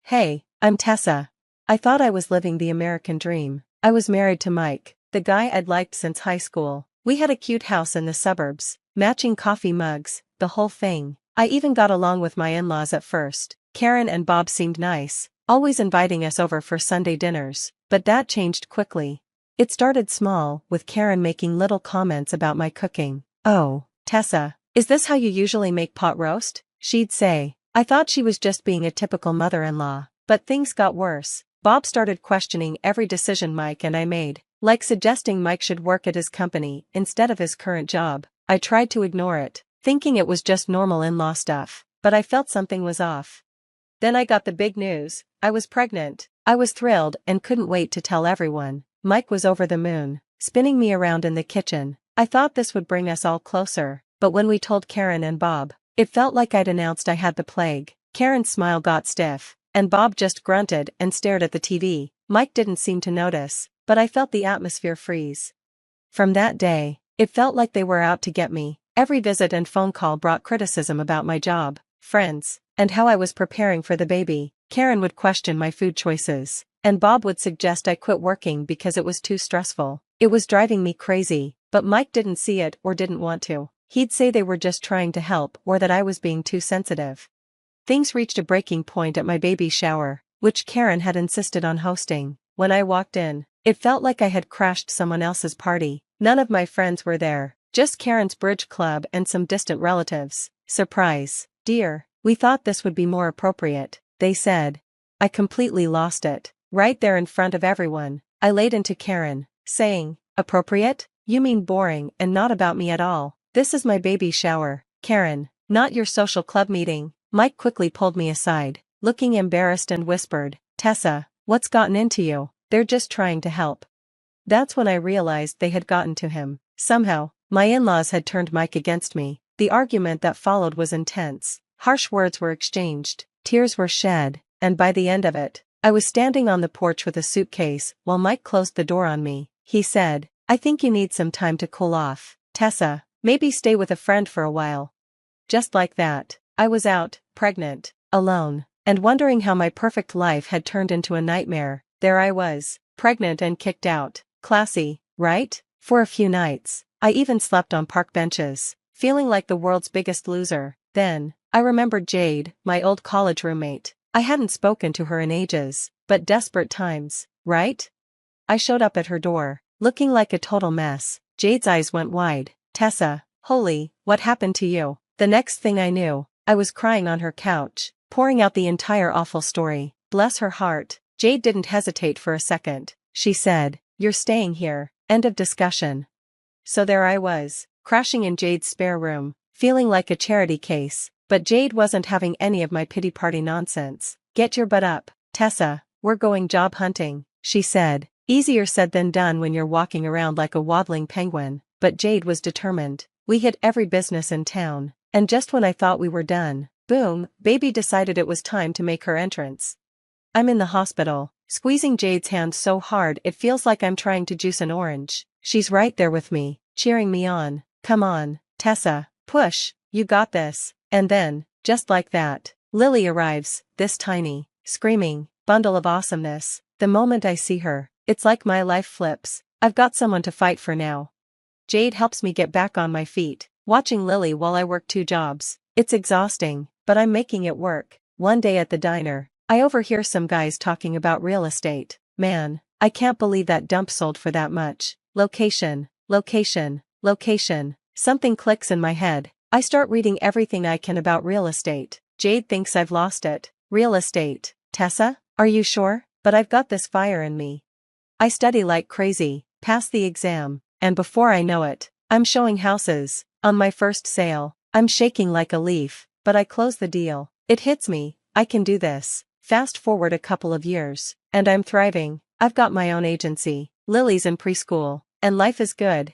Hey, I'm Tessa. I thought I was living the American dream. I was married to Mike, the guy I'd liked since high school. We had a cute house in the suburbs, matching coffee mugs, the whole thing. I even got along with my in-laws at first. Karen and Bob seemed nice, always inviting us over for Sunday dinners, but that changed quickly. It started small, with Karen making little comments about my cooking. "Oh, Tessa, is this how you usually make pot roast?" she'd say. I thought she was just being a typical mother-in-law, but things got worse. Bob started questioning every decision Mike and I made, like suggesting Mike should work at his company instead of his current job. I tried to ignore it, thinking it was just normal in-law stuff, but I felt something was off. Then I got the big news: I was pregnant. I was thrilled and couldn't wait to tell everyone. Mike was over the moon, spinning me around in the kitchen. I thought this would bring us all closer, but when we told Karen and Bob, it felt like I'd announced I had the plague. Karen's smile got stiff, and Bob just grunted and stared at the TV. Mike didn't seem to notice, but I felt the atmosphere freeze. From that day, it felt like they were out to get me. Every visit and phone call brought criticism about my job, friends, and how I was preparing for the baby. Karen would question my food choices, and Bob would suggest I quit working because it was too stressful. It was driving me crazy, but Mike didn't see it or didn't want to. He'd say they were just trying to help or that I was being too sensitive. Things reached a breaking point at my baby shower, which Karen had insisted on hosting. When I walked in, it felt like I had crashed someone else's party. None of my friends were there, just Karen's bridge club and some distant relatives. "Surprise, dear, we thought this would be more appropriate," they said. I completely lost it. Right there in front of everyone, I laid into Karen, saying, "Appropriate? You mean boring and not about me at all. This is my baby shower, Karen, not your social club meeting." Mike quickly pulled me aside, looking embarrassed, and whispered, "Tessa, what's gotten into you?" "They're just trying to help." That's when I realized they had gotten to him. Somehow, my in-laws had turned Mike against me. The argument that followed was intense. Harsh words were exchanged, tears were shed, and by the end of it, I was standing on the porch with a suitcase while Mike closed the door on me. He said, "I think you need some time to cool off, Tessa. Maybe stay with a friend for a while." Just like that, I was out, pregnant, alone, and wondering how my perfect life had turned into a nightmare. There I was, pregnant and kicked out. Classy, right? For a few nights, I even slept on park benches, feeling like the world's biggest loser. Then, I remembered Jade, my old college roommate. I hadn't spoken to her in ages, but desperate times, right? I showed up at her door, looking like a total mess. Jade's eyes went wide. "Tessa, holy, what happened to you?" The next thing I knew, I was crying on her couch, pouring out the entire awful story. Bless her heart, Jade didn't hesitate for a second. She said, "You're staying here." End of discussion. So there I was, crashing in Jade's spare room, feeling like a charity case, but Jade wasn't having any of my pity party nonsense. "Get your butt up, Tessa, we're going job hunting," she said. Easier said than done when you're walking around like a waddling penguin, but Jade was determined. We hit every business in town, and just when I thought we were done, boom, baby decided it was time to make her entrance. I'm in the hospital, squeezing Jade's hand so hard it feels like I'm trying to juice an orange. She's right there with me, cheering me on. "Come on, Tessa, push, you got this." And then, just like that, Lily arrives, this tiny, screaming bundle of awesomeness. The moment I see her, it's like my life flips. I've got someone to fight for now. Jade helps me get back on my feet, watching Lily while I work 2 jobs. It's exhausting, but I'm making it work. One day at the diner, I overhear some guys talking about real estate. "Man, I can't believe that dump sold for that much. Location, location, location." Something clicks in my head. I start reading everything I can about real estate. Jade thinks I've lost it. "Real estate, Tessa? Are you sure?" But I've got this fire in me. I study like crazy, pass the exam, and before I know it, I'm showing houses. On my first sale, I'm shaking like a leaf, but I close the deal. It hits me, I can do this. Fast forward a couple of years, and I'm thriving. I've got my own agency, Lily's in preschool, and life is good.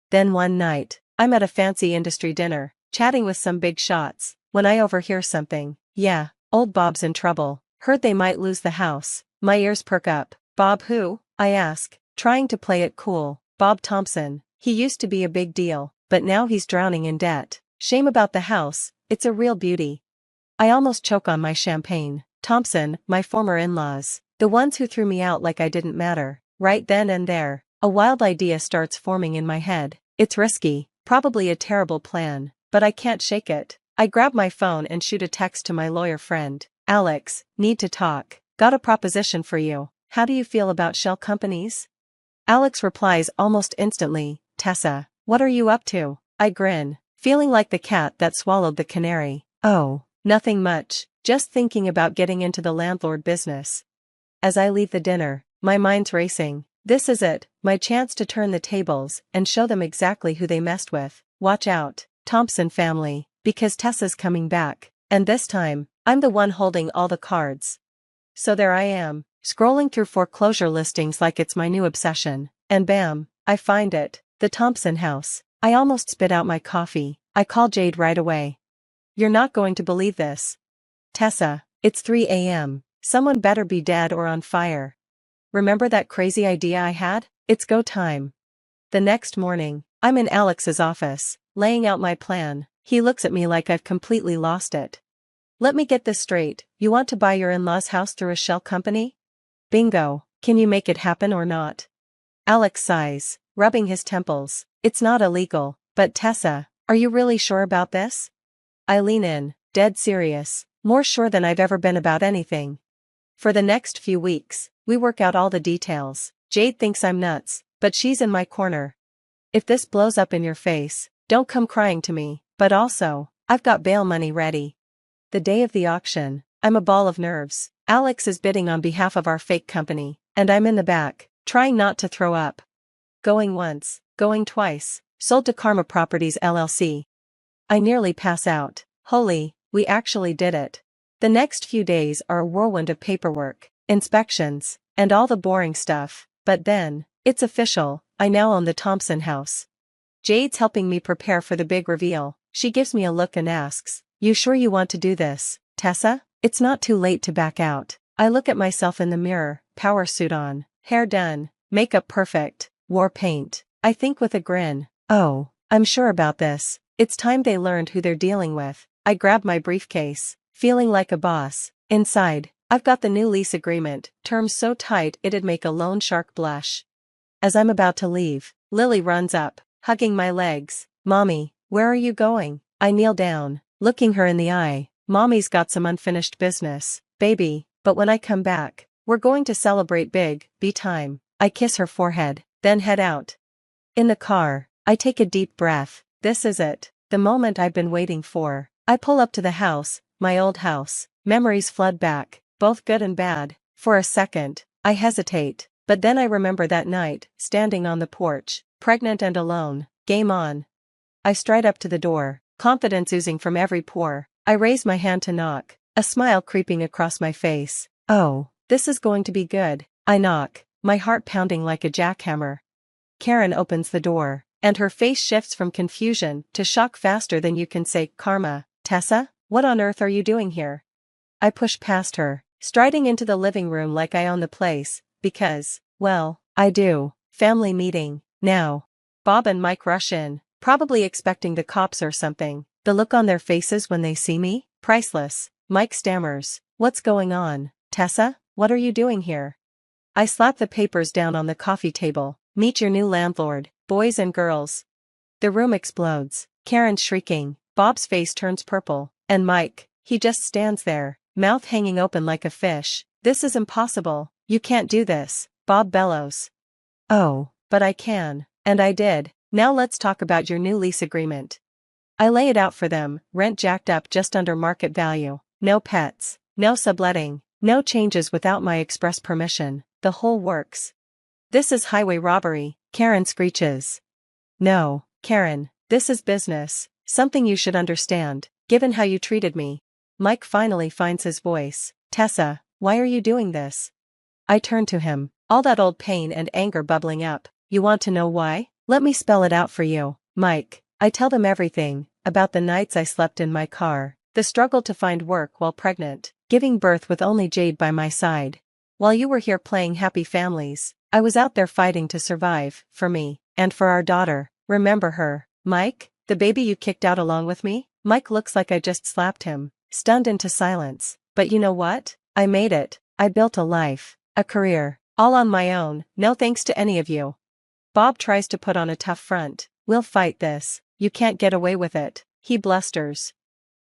Then one night, I'm at a fancy industry dinner, chatting with some big shots, when I overhear something. "Yeah, old Bob's in trouble. Heard they might lose the house." My ears perk up. "Bob who?" I ask, trying to play it cool. "Bob Thompson. He used to be a big deal, but now he's drowning in debt. Shame about the house, it's a real beauty." I almost choke on my champagne. Thompson, my former in-laws. The ones who threw me out like I didn't matter. Right then and there, a wild idea starts forming in my head. It's risky, probably a terrible plan, but I can't shake it. I grab my phone and shoot a text to my lawyer friend. Alex, need to talk. Got a proposition for you. How do you feel about shell companies? Alex replies almost instantly, Tessa, what are you up to? I grin, feeling like the cat that swallowed the canary. Oh, nothing much, just thinking about getting into the landlord business. As I leave the dinner, my mind's racing. This is it, my chance to turn the tables and show them exactly who they messed with. Watch out, Thompson family, because Tessa's coming back, and this time, I'm the one holding all the cards. So there I am, scrolling through foreclosure listings like it's my new obsession, and bam, I find it, the Thompson house. I almost spit out my coffee. I call Jade right away. You're not going to believe this. Tessa, it's 3 a.m. Someone better be dead or on fire. Remember that crazy idea I had? It's go time. The next morning, I'm in Alex's office, laying out my plan. He looks at me like I've completely lost it. Let me get this straight, you want to buy your in-laws' house through a shell company? Bingo, can you make it happen or not? Alex sighs, rubbing his temples. It's not illegal, but Tessa, are you really sure about this? I lean in, dead serious, more sure than I've ever been about anything. For the next few weeks, we work out all the details. Jade thinks I'm nuts, but she's in my corner. If this blows up in your face, don't come crying to me, but also, I've got bail money ready. The day of the auction, I'm a ball of nerves. Alex is bidding on behalf of our fake company, and I'm in the back, trying not to throw up. Going once, going twice, sold to Karma Properties LLC. I nearly pass out. Holy, we actually did it. The next few days are a whirlwind of paperwork, inspections, and all the boring stuff, but then, it's official, I now own the Thompson house. Jade's helping me prepare for the big reveal. She gives me a look and asks, you sure you want to do this, Tessa? It's not too late to back out. I look at myself in the mirror, power suit on, hair done, makeup perfect, war paint. I think with a grin, oh, I'm sure about this. It's time they learned who they're dealing with. I grab my briefcase, feeling like a boss. Inside, I've got the new lease agreement, terms so tight it'd make a loan shark blush. As I'm about to leave, Lily runs up, hugging my legs. Mommy, where are you going? I kneel down, looking her in the eye. Mommy's got some unfinished business, baby, but when I come back, we're going to celebrate big, be time. I kiss her forehead, then head out. In the car, I take a deep breath. This is it, the moment I've been waiting for. I pull up to the house, my old house. Memories flood back, both good and bad. For a second, I hesitate, but then I remember that night, standing on the porch, pregnant and alone. Game on. I stride up to the door, confidence oozing from every pore. I raise my hand to knock, a smile creeping across my face. Oh, this is going to be good. I knock, my heart pounding like a jackhammer. Karen opens the door, and her face shifts from confusion to shock faster than you can say karma. Tessa, what on earth are you doing here? I push past her, striding into the living room like I own the place, because, well, I do. Family meeting, now. Bob and Mike rush in, probably expecting the cops or something. The look on their faces when they see me, priceless. Mike stammers, what's going on, Tessa, what are you doing here? I slap the papers down on the coffee table. Meet your new landlord, boys and girls. The room explodes, Karen shrieking, Bob's face turns purple, and Mike, he just stands there, mouth hanging open like a fish. This is impossible, you can't do this, Bob bellows. Oh, but I can, and I did. Now let's talk about your new lease agreement. I lay it out for them, rent jacked up just under market value, no pets, no subletting, no changes without my express permission, the whole works. This is highway robbery, Karen screeches. No, Karen, this is business, something you should understand, given how you treated me. Mike finally finds his voice. Tessa, why are you doing this? I turn to him, all that old pain and anger bubbling up. You want to know why? Let me spell it out for you, Mike. I tell them everything, about the nights I slept in my car, the struggle to find work while pregnant, giving birth with only Jade by my side. While you were here playing happy families, I was out there fighting to survive, for me, and for our daughter. Remember her, Mike, the baby you kicked out along with me? Mike looks like I just slapped him, stunned into silence. But you know what? I made it. I built a life, a career, all on my own, no thanks to any of you. Bob tries to put on a tough front. We'll fight this. You can't get away with it, he blusters.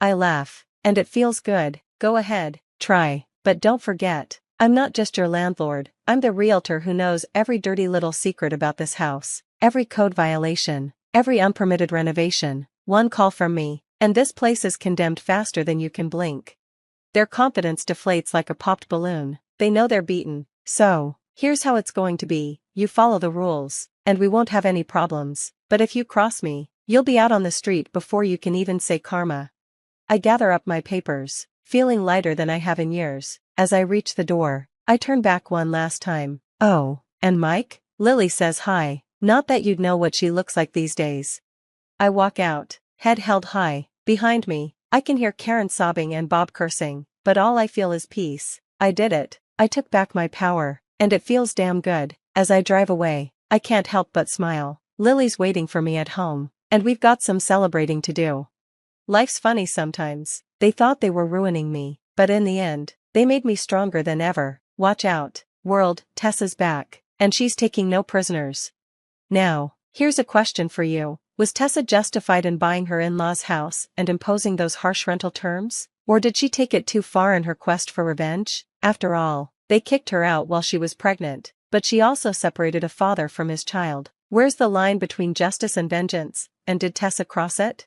I laugh. And it feels good. Go ahead, try, but don't forget, I'm not just your landlord, I'm the realtor who knows every dirty little secret about this house, every code violation, every unpermitted renovation. One call from me, and this place is condemned faster than you can blink. Their confidence deflates like a popped balloon. They know they're beaten. So, here's how it's going to be. You follow the rules, and we won't have any problems. But if you cross me, you'll be out on the street before you can even say karma. I gather up my papers, feeling lighter than I have in years. As I reach the door, I turn back one last time. Oh, and Mike? Lily says hi. Not that you'd know what she looks like these days. I walk out, head held high. Behind me, I can hear Karen sobbing and Bob cursing, but all I feel is peace. I did it. I took back my power, and it feels damn good. As I drive away, I can't help but smile. Lily's waiting for me at home, and we've got some celebrating to do. Life's funny sometimes. They thought they were ruining me, but in the end, they made me stronger than ever. Watch out, world, Tessa's back, and she's taking no prisoners. Now, here's a question for you. Was Tessa justified in buying her in-laws' house and imposing those harsh rental terms? Or did she take it too far in her quest for revenge? After all, they kicked her out while she was pregnant, but she also separated a father from his child. Where's the line between justice and vengeance, and did Tessa cross it?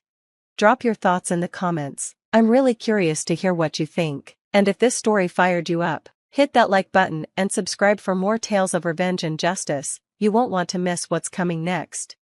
Drop your thoughts in the comments. I'm really curious to hear what you think, and if this story fired you up, hit that like button and subscribe for more tales of revenge and justice. You won't want to miss what's coming next.